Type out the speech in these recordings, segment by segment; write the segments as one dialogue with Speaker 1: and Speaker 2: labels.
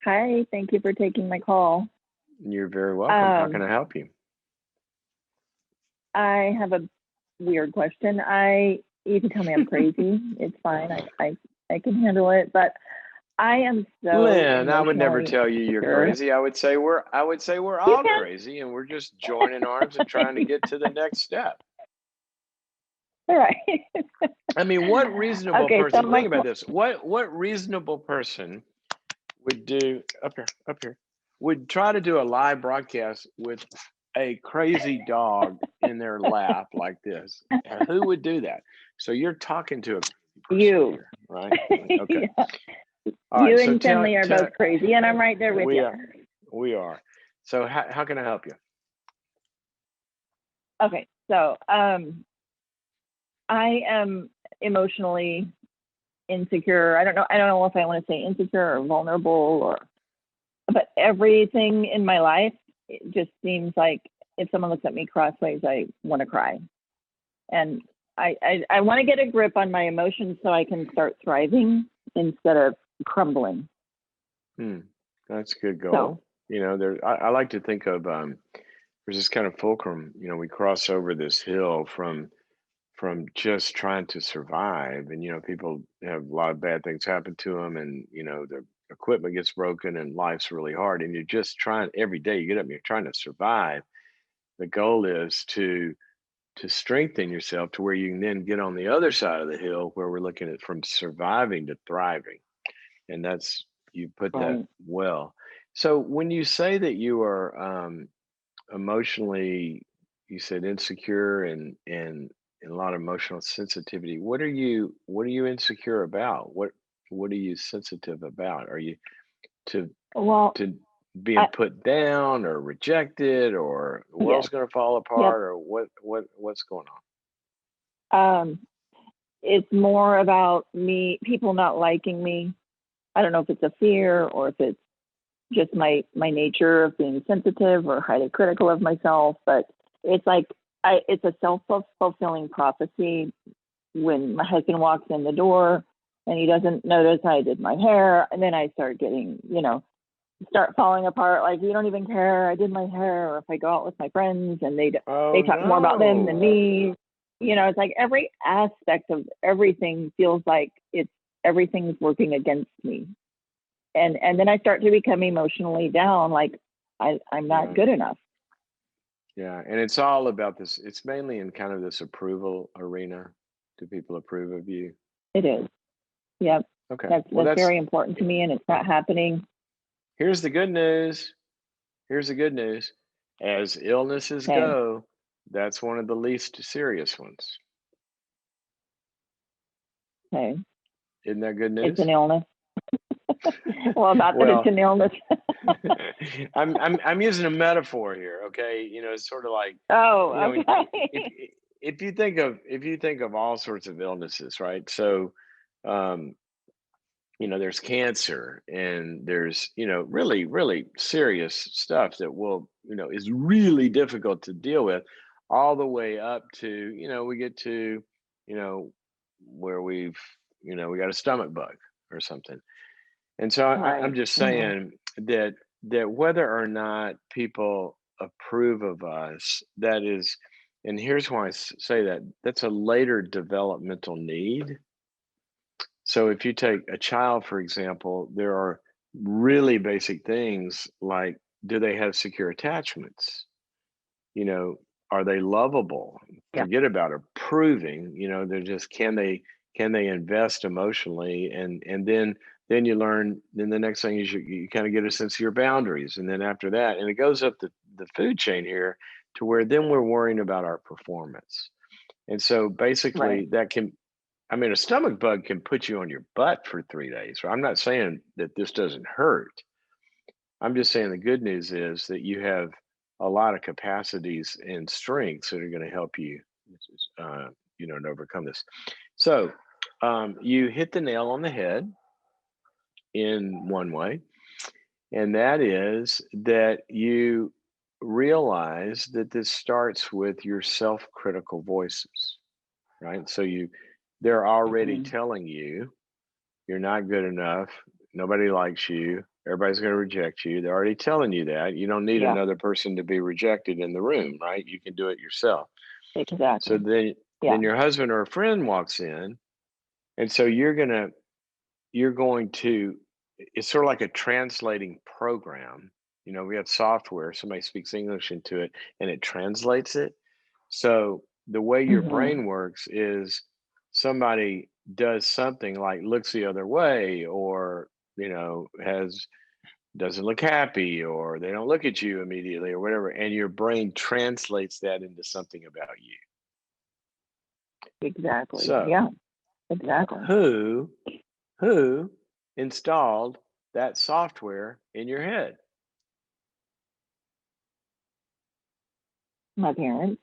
Speaker 1: Hi, thank you for taking my call.
Speaker 2: You're very welcome. How can
Speaker 1: Um,
Speaker 2: I help you?
Speaker 1: I have a weird question. You can tell me I'm crazy. It's fine. I can handle it, but I am so
Speaker 2: Lynn, I would never
Speaker 1: emotionally
Speaker 2: tell you you're
Speaker 1: insecure.
Speaker 2: crazy. I would say we're
Speaker 1: You
Speaker 2: all
Speaker 1: can.
Speaker 2: crazy and we're just joining arms and trying to get to the next step.
Speaker 1: All right.
Speaker 2: I mean, what reasonable
Speaker 1: Okay, so
Speaker 2: person, think about this. What reasonable person would do up here, would try to do a live broadcast with a crazy dog in their lap like this? Who would do that? So you're talking to a crazy person
Speaker 1: you.
Speaker 2: here, right? Okay.
Speaker 1: Yeah.
Speaker 2: All right.
Speaker 1: You
Speaker 2: So
Speaker 1: and
Speaker 2: tell
Speaker 1: Finley are
Speaker 2: tell
Speaker 1: both crazy, and I'm right there with
Speaker 2: we
Speaker 1: you.
Speaker 2: are we are. So how can I help you?
Speaker 1: Okay, so I am emotionally insecure. I don't know if I want to say insecure or vulnerable or but everything in my life, it just seems like if someone looks at me crossways, I want to cry. And I want to get a grip on my emotions so I can start thriving instead of crumbling.
Speaker 2: Hmm. That's a good
Speaker 1: So,
Speaker 2: goal. I like to think of there's this kind of fulcrum. We cross over this hill from just trying to survive, and people have a lot of bad things happen to them, and their equipment gets broken, and life's really hard, and you're just trying every day. You get up and you're trying to survive. The goal is to strengthen yourself to where you can then get on the other side of the hill where we're looking at from surviving to thriving. And that's, you put that
Speaker 1: right.
Speaker 2: well. So when you say that you are emotionally, you said insecure and a lot of emotional sensitivity, what are you insecure about? What are you sensitive about? Are you to
Speaker 1: Well,
Speaker 2: to being
Speaker 1: I,
Speaker 2: put down or rejected, or the
Speaker 1: yes,
Speaker 2: world's going to fall
Speaker 1: yep.
Speaker 2: apart, or what's going on?
Speaker 1: Um, it's more about people not liking me. I don't know if it's a fear or if it's just my nature of being sensitive or highly critical of myself, but it's like it's a self-fulfilling prophecy when my husband walks in the door and he doesn't notice I did my hair, and then I start getting, start falling apart. Like, you don't even care I did my hair, or if I go out with my friends and they
Speaker 2: Oh
Speaker 1: talk more about them than
Speaker 2: no.
Speaker 1: me. It's like every aspect of everything feels like everything's working against me, and then I start to become emotionally down, like I'm not
Speaker 2: Yeah.
Speaker 1: good enough.
Speaker 2: Yeah. And it's all about this. It's mainly in kind of this approval arena. Do people approve of you?
Speaker 1: It is. Yep.
Speaker 2: Okay. Well,
Speaker 1: That's very important to me, and it's not happening.
Speaker 2: here's the good news. Here's the good news. As illnesses
Speaker 1: Okay.
Speaker 2: go, that's one of the least serious ones.
Speaker 1: Okay.
Speaker 2: Isn't that good
Speaker 1: It's
Speaker 2: news?
Speaker 1: an illness. Well, not that it's
Speaker 2: Well,
Speaker 1: an illness.
Speaker 2: I'm using a metaphor here, okay? It's sort of like,
Speaker 1: Oh,
Speaker 2: if
Speaker 1: okay.
Speaker 2: if you think of all sorts of illnesses, right? So, um, there's cancer, and there's really really serious stuff that is really difficult to deal with, all the way up to we get to you know where we got a stomach bug or something. And so I'm
Speaker 1: Right.
Speaker 2: just
Speaker 1: Hmm.
Speaker 2: saying that whether or not people approve of us, that is, and here's why say that, that's a later developmental need. So if you take a child, for example, there are really basic things like, do they have secure attachments? You know, are they lovable?
Speaker 1: Yeah.
Speaker 2: Forget about approving. They're just, can they invest emotionally, and then you learn. Then the next thing is you kind of get a sense of your boundaries, and then after that, and it goes up the food chain here to where then we're worrying about our performance. And so
Speaker 1: Right.
Speaker 2: basically, that can, I mean, a stomach bug can put you on your butt for 3 days. I'm not saying that this doesn't hurt. I'm just saying the good news is that you have a lot of capacities and strengths that are going to help you, uh, to overcome this. So you hit the nail on the head in one way, and that is that you realize that this starts with your self-critical voices, right? So they're already
Speaker 1: Mm.
Speaker 2: telling you you're not good enough. Nobody likes you. Everybody's going to reject you. They're already telling you that. You don't need
Speaker 1: Yeah,
Speaker 2: another person to be rejected in the room, right? You can do it yourself. So
Speaker 1: exactly.
Speaker 2: then
Speaker 1: Yeah,
Speaker 2: your husband or a friend walks in, and so you're going to it's sort of like a translating program. We have software, somebody speaks English into it and it translates it. So the way your
Speaker 1: hmm
Speaker 2: brain works is somebody does something like looks the other way, or has doesn't look happy, or they don't look at you immediately, or whatever, and your brain translates that into something about you.
Speaker 1: exactly.
Speaker 2: So
Speaker 1: Yeah, exactly.
Speaker 2: who who installed that software in your head?
Speaker 1: My parents,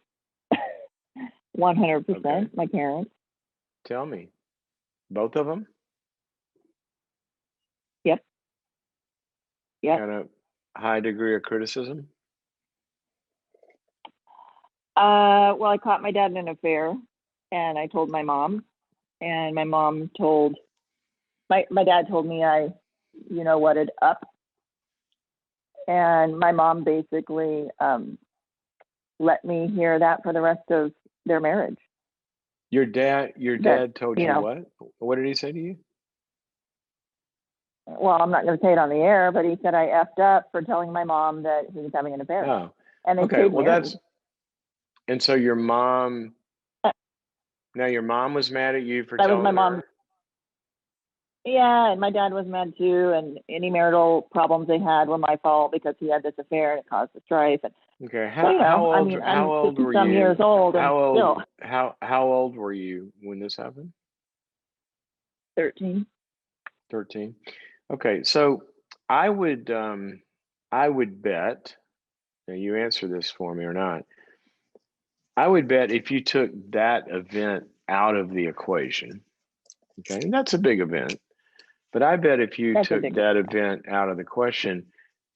Speaker 1: 100%.
Speaker 2: Okay,
Speaker 1: My parents.
Speaker 2: tell me. Both of them?
Speaker 1: Yep, yep.
Speaker 2: Kind of high degree of criticism?
Speaker 1: Well, I caught my dad in an affair, and I told my mom, and my mom told my dad told me I, whatted up, and my mom basically let me hear that for the rest of their marriage.
Speaker 2: Your
Speaker 1: That
Speaker 2: dad told
Speaker 1: you
Speaker 2: you
Speaker 1: know,
Speaker 2: what? What did he say to you?
Speaker 1: well, I'm not going to say it on the air, but he said I effed up for telling my mom that he was having an affair,
Speaker 2: Oh,
Speaker 1: and they
Speaker 2: okay.
Speaker 1: stayed
Speaker 2: Well,
Speaker 1: married.
Speaker 2: and so
Speaker 1: Uh,
Speaker 2: your mom was mad at you for
Speaker 1: That was my
Speaker 2: telling
Speaker 1: mom.
Speaker 2: her?
Speaker 1: Yeah, and my dad was mad too, and any marital problems they had were my fault because he had this affair and it caused the strife. And
Speaker 2: Okay.
Speaker 1: so, I mean,
Speaker 2: How
Speaker 1: I'm
Speaker 2: old
Speaker 1: 50
Speaker 2: were
Speaker 1: some years
Speaker 2: you?
Speaker 1: old and still
Speaker 2: How old were you when this happened?
Speaker 1: 13.
Speaker 2: 13. Okay. So I would I would bet, now you answer this for me or not. I would bet if you took that event out of the equation, okay, and that's a big event, but I bet if you
Speaker 1: That's a
Speaker 2: took
Speaker 1: big
Speaker 2: that
Speaker 1: one.
Speaker 2: event out of the question,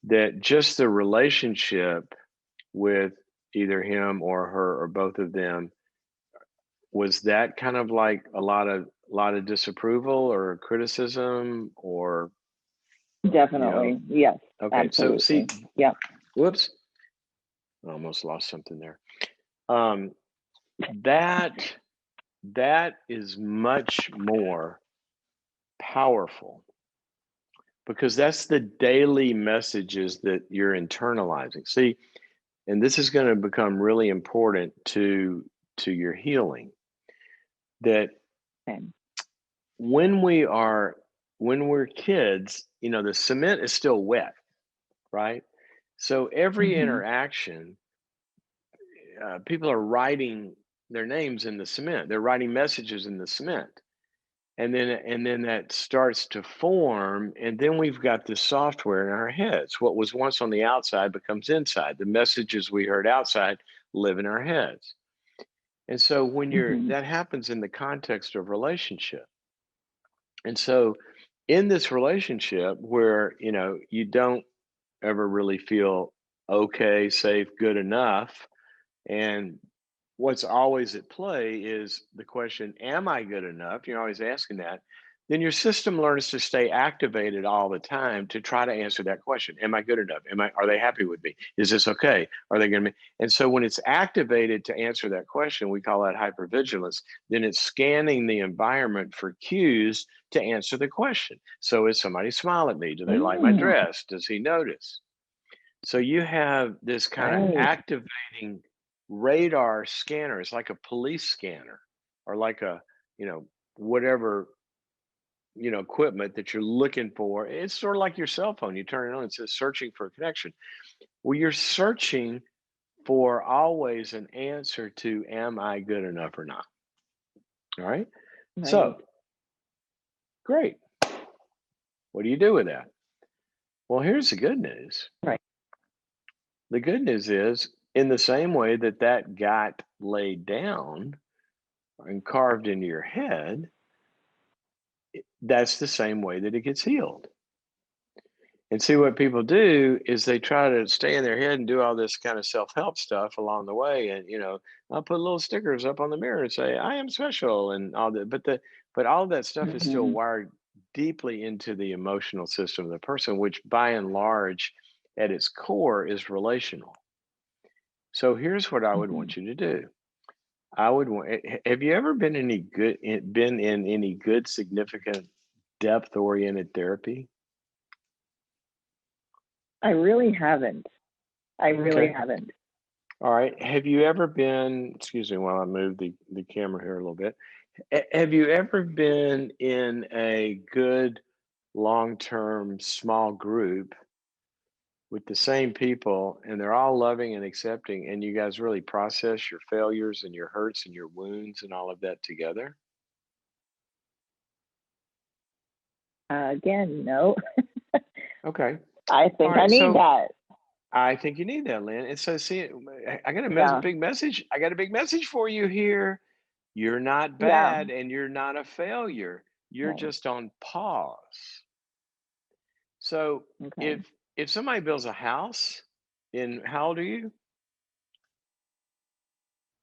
Speaker 2: that just the relationship with either him or her or both of them, was that kind of like a lot of disapproval or criticism, or you know
Speaker 1: Definitely. Yes,
Speaker 2: okay, so see,
Speaker 1: absolutely. Yeah,
Speaker 2: whoops, I almost lost something there. um that that is much more powerful, because that's the daily messages that you're internalizing. See, and this is going to become really important to your healing, that
Speaker 1: same.
Speaker 2: when we are when we're kids, the cement is still wet, right? So every
Speaker 1: Hmm
Speaker 2: interaction, people are writing their names in the cement, they're writing messages in the cement, and then that starts to form, and then we've got this software in our heads. What was once on the outside becomes inside. The messages we heard outside live in our heads. And so when you're
Speaker 1: hmm
Speaker 2: that happens in the context of relationship. And so in this relationship where, you don't ever really feel okay, safe, good enough, and what's always at play is the question, am I good enough? You're always asking that. Then your system learns to stay activated all the time to try to answer that question. Am I good enough? Are they happy with me? Is this okay? Are they going to be? And so when it's activated to answer that question, we call that hypervigilance. Then it's scanning the environment for cues to answer the question. So is somebody smile at me? Do they like my
Speaker 1: Mm,
Speaker 2: dress? Does he notice? So you have this kind of
Speaker 1: right.
Speaker 2: activating radar scanner. It's like a police scanner, or like a, whatever, equipment that you're looking for. It's sort of like your cell phone. You turn it on, it says searching for a connection. Well, you're searching for always an answer to, am I good enough or not? All right.
Speaker 1: Right.
Speaker 2: So great. What do you do with that? Well, here's the good news.
Speaker 1: Right.
Speaker 2: The good news is, in the same way that that got laid down and carved into your head, that's the same way that it gets healed. And see, what people do is they try to stay in their head and do all this kind of self-help stuff along the way. And, I'll put little stickers up on the mirror and say, I am special and all that. But all of that stuff is still
Speaker 1: hmm
Speaker 2: wired deeply into the emotional system of the person, which by and large, at its core, is relational. So here's what I would
Speaker 1: Hmm.
Speaker 2: want you to do. I would want. Have you ever been in any good, significant, depth-oriented therapy?
Speaker 1: I really haven't. I really
Speaker 2: Okay.
Speaker 1: haven't.
Speaker 2: All right. Have you ever been? Excuse me, while I move the camera here a little bit. Have you ever been in a good, long-term, small group with the same people, and they're all loving and accepting, and you guys really process your failures and your hurts and your wounds and all of that together?
Speaker 1: Again, no.
Speaker 2: Okay.
Speaker 1: I
Speaker 2: All
Speaker 1: think I
Speaker 2: right.
Speaker 1: need
Speaker 2: So
Speaker 1: that.
Speaker 2: I think you need that, Lynn. And so, see, I got a
Speaker 1: Yeah.
Speaker 2: big message. I got a big message for you here. You're not
Speaker 1: Yeah.
Speaker 2: bad, and you're not a failure. You're
Speaker 1: Right.
Speaker 2: just on pause. So,
Speaker 1: Okay.
Speaker 2: if somebody builds a house, in how old are you?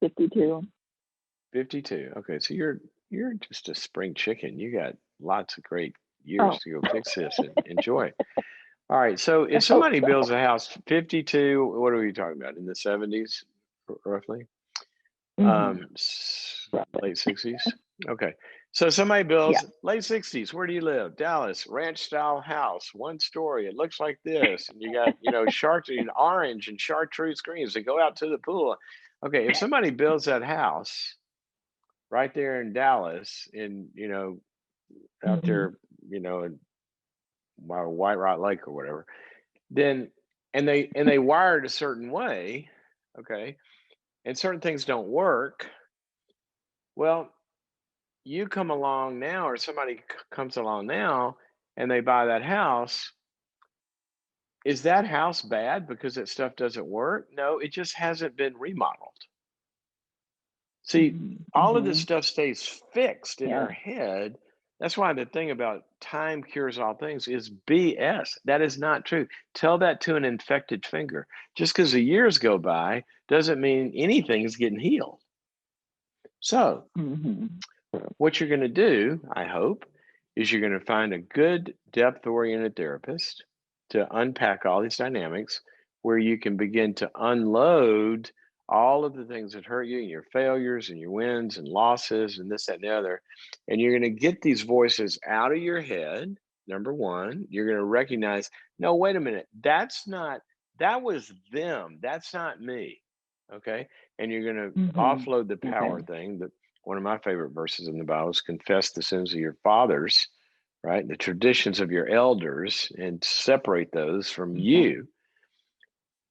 Speaker 1: 52.
Speaker 2: 52. Okay, so you're just a spring chicken. You got lots of great years
Speaker 1: Oh,
Speaker 2: to go fix this and enjoy. All right. So
Speaker 1: I
Speaker 2: if
Speaker 1: hope
Speaker 2: somebody
Speaker 1: so.
Speaker 2: builds a house 52, what are we talking about? In the 70s, roughly?
Speaker 1: Hmm.
Speaker 2: Late 60s. Okay. So somebody
Speaker 1: Yeah.
Speaker 2: builds late 60s. Where do you live? Dallas, ranch style house, one story. It looks like this. And you got, sharks and orange and chartreuse greens that go out to the pool. Okay. If somebody builds that house right there in Dallas, out
Speaker 1: Hmm.
Speaker 2: there, in White Rock Lake or whatever, then and they wired a certain way, okay, and certain things don't work. Well, you come along now, or somebody comes along now, and they buy that house. Is that house bad because that stuff doesn't work? No, it just hasn't been remodeled. See,
Speaker 1: Hmm.
Speaker 2: all of this
Speaker 1: Hmm.
Speaker 2: stuff stays fixed in
Speaker 1: Yeah.
Speaker 2: our head. That's why the thing about time cures all things is BS. That is not true. Tell that to an infected finger. Just because the years go by doesn't mean anything is getting healed. So,
Speaker 1: Hmm.
Speaker 2: what you're going to do, I hope, is you're going to find a good depth oriented therapist to unpack all these dynamics where you can begin to unload all of the things that hurt you and your failures and your wins and losses and this, that, and the other. And you're going to get these voices out of your head. Number one, you're going to recognize, no, wait a minute, that was them. That's not me. Okay. And you're going to
Speaker 1: Hmm.
Speaker 2: offload the
Speaker 1: Okay.
Speaker 2: power thing. One of my favorite verses in the Bible is confess the sins of your fathers, right? The traditions of your elders, and separate those from
Speaker 1: Okay.
Speaker 2: you.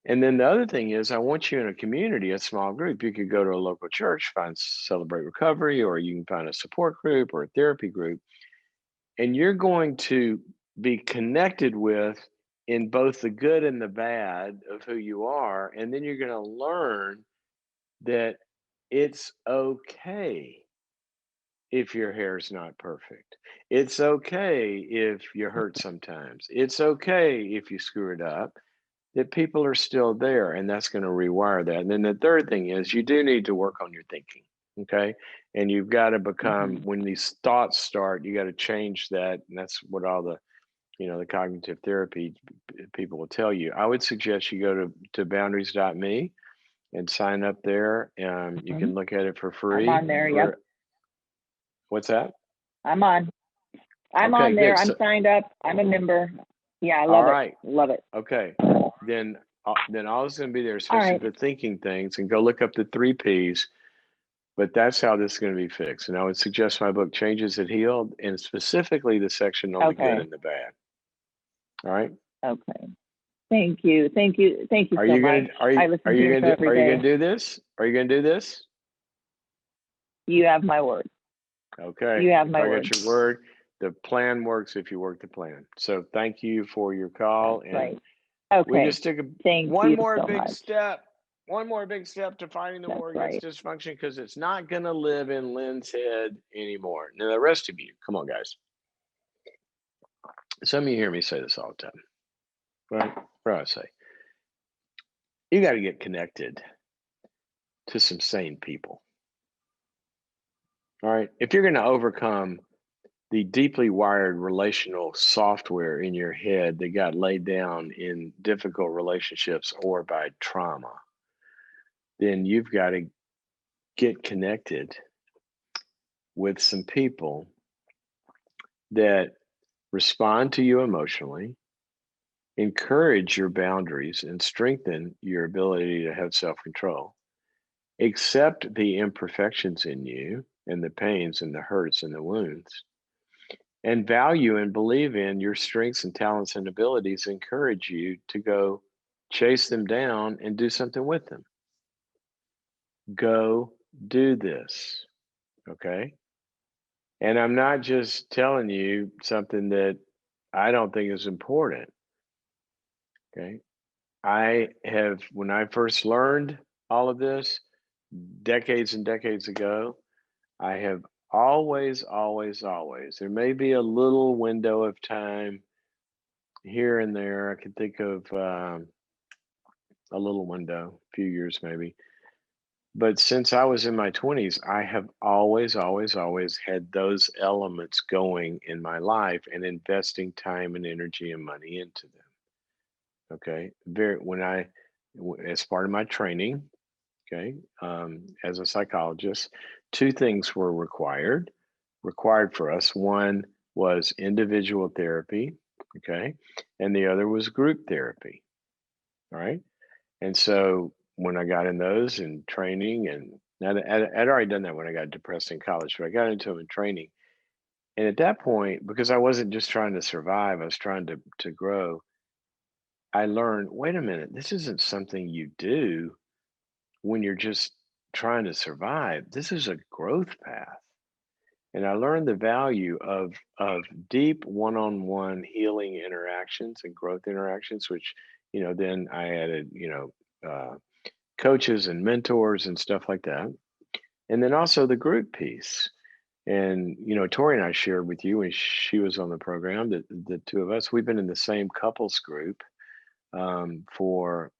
Speaker 2: And then the other thing is, I want you in a community, a small group. You could go to a local church, find Celebrate Recovery, or you can find a support group or a therapy group. And you're going to be connected with in both the good and the bad of who you are. And then you're going to learn that it's okay if your hair's not perfect. It's okay if you hurt sometimes. It's okay if you screw it up, that people are still there, and that's going to rewire that. And then the third thing is you do need to work on your thinking. Okay. And you've got to become,
Speaker 1: Hmm.
Speaker 2: when these thoughts start, you got to change that. And that's what all the cognitive therapy people will tell you. I would suggest you go to boundaries.me and sign up there. You
Speaker 1: Hmm.
Speaker 2: can look at it for
Speaker 1: I'm
Speaker 2: free
Speaker 1: on there. Yep.
Speaker 2: for what's that?
Speaker 1: I'm on. I'm
Speaker 2: Okay,
Speaker 1: on there.
Speaker 2: good.
Speaker 1: I'm
Speaker 2: So,
Speaker 1: signed up. I'm a member. Yeah, I
Speaker 2: all
Speaker 1: love it.
Speaker 2: right.
Speaker 1: Love it.
Speaker 2: Okay. Then all is going to be there,
Speaker 1: All
Speaker 2: especially
Speaker 1: right.
Speaker 2: for thinking things, and go look up the three P's. But that's how this is going to be fixed. And I would suggest my book, Changes That Healed, and specifically the section on the good
Speaker 1: Okay.
Speaker 2: and the bad. All right.
Speaker 1: Okay. Thank you. Thank you. Thank you
Speaker 2: Are
Speaker 1: so
Speaker 2: you
Speaker 1: much.
Speaker 2: gonna are you
Speaker 1: I
Speaker 2: are
Speaker 1: listen to
Speaker 2: you
Speaker 1: your
Speaker 2: gonna
Speaker 1: show
Speaker 2: do
Speaker 1: every
Speaker 2: are you
Speaker 1: day.
Speaker 2: gonna do this? Are you gonna do this?
Speaker 1: You have my word.
Speaker 2: Okay.
Speaker 1: You have
Speaker 2: If
Speaker 1: my
Speaker 2: I got
Speaker 1: word.
Speaker 2: your word, the plan works if you work the plan. So thank you for your call,
Speaker 1: That's
Speaker 2: and
Speaker 1: right.
Speaker 2: we
Speaker 1: Okay.
Speaker 2: just took
Speaker 1: Thank
Speaker 2: one
Speaker 1: you
Speaker 2: more
Speaker 1: so
Speaker 2: big
Speaker 1: much.
Speaker 2: step, one more big step to fighting the
Speaker 1: That's
Speaker 2: war against
Speaker 1: right.
Speaker 2: dysfunction, because it's not going to live in Lynn's head anymore. Now, the rest of you, come on, guys. Some of you hear me say this all the time. What do I say? You got to get connected to some sane people. All right. If you're going to overcome the deeply wired relational software in your head that got laid down in difficult relationships or by trauma, then you've got to get connected with some people that respond to you emotionally, encourage your boundaries, and strengthen your ability to have self control. Accept the imperfections in you and the pains and the hurts and the wounds, and value and believe in your strengths and talents and abilities, encourage you to go chase them down and do something with them. Go do this. Okay. And I'm not just telling you something that I don't think is important. Okay. I have, when I first learned all of this decades and decades ago, I have always, always, always, there may be a little window of time here and there. I can think of a little window, a few years maybe. But since I was in my 20s, I have always, always, always had those elements going in my life and investing time and energy and money into them. Okay. As part of my training, okay, as a psychologist, two things were required for us. One was individual therapy, okay, and the other was group therapy. All right. And so when I got in those in training, and I'd already done that when I got depressed in college, but I got into them in training. And at that point, because I wasn't just trying to survive, I was trying to grow, I learned, wait a minute, this isn't something you do when you're just trying to survive. This is a growth path. And I learned the value of deep one-on-one healing interactions and growth interactions, which, then I added, coaches and mentors and stuff like that. And then also the group piece. And, Tori and I shared with you when she was on the program that the two of us, we've been in the same couples group for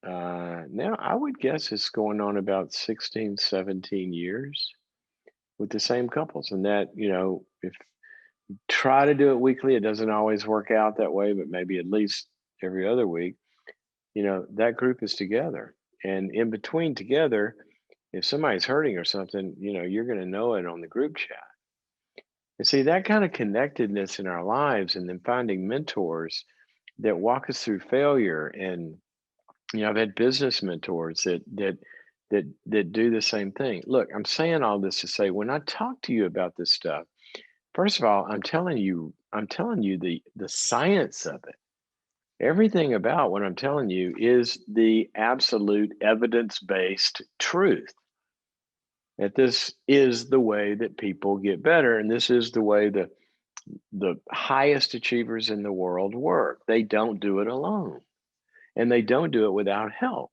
Speaker 2: now, I would guess it's going on about 16, 17 years with the same couples. And that, if you try to do it weekly, it doesn't always work out that way, but maybe at least every other week, that group is together. And in between together, if somebody's hurting or something, you're going to know it on the group chat. And see that kind of connectedness in our lives, and then finding mentors that walk us through failure. And I've had business mentors that do the same thing. Look, I'm saying all this to say, when I talk to you about this stuff, first of all, I'm telling you the science of it. Everything about what I'm telling you is the absolute evidence-based truth. That this is the way that people get better, and this is the way the highest achievers in the world work. They don't do it alone, and they don't do it without help.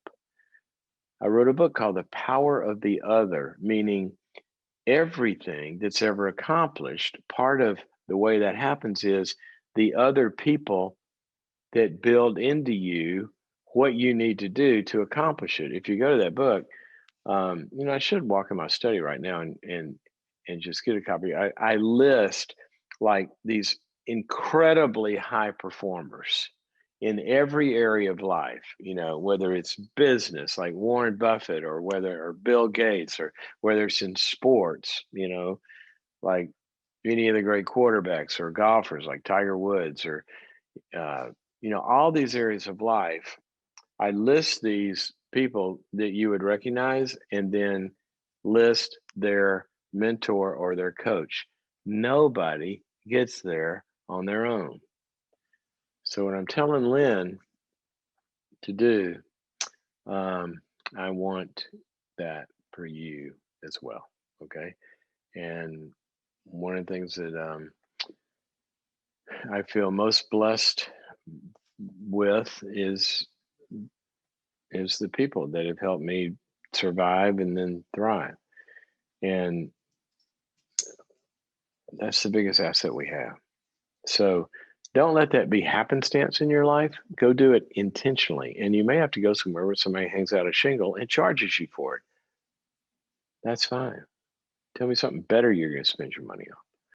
Speaker 2: I wrote a book called The Power of the Other, meaning everything that's ever accomplished, part of the way that happens is the other people that build into you what you need to do to accomplish it. If you go to that book, I should walk in my study right now and just get a copy. I list like these incredibly high performers in every area of life, whether it's business like Warren Buffett, or Bill Gates, or whether it's in sports, like any of the great quarterbacks or golfers like Tiger Woods, or all these areas of life. I list these people that you would recognize, and then list their mentor or their coach. Nobody gets there on their own. So what I'm telling Lynn to do, I want that for you as well. Okay. And one of the things that I feel most blessed with is the people that have helped me survive and then thrive. And that's the biggest asset we have. So don't let that be happenstance in your life. Go do it intentionally. And you may have to go somewhere where somebody hangs out a shingle and charges you for it. That's fine. Tell me something better you're going to spend your money on.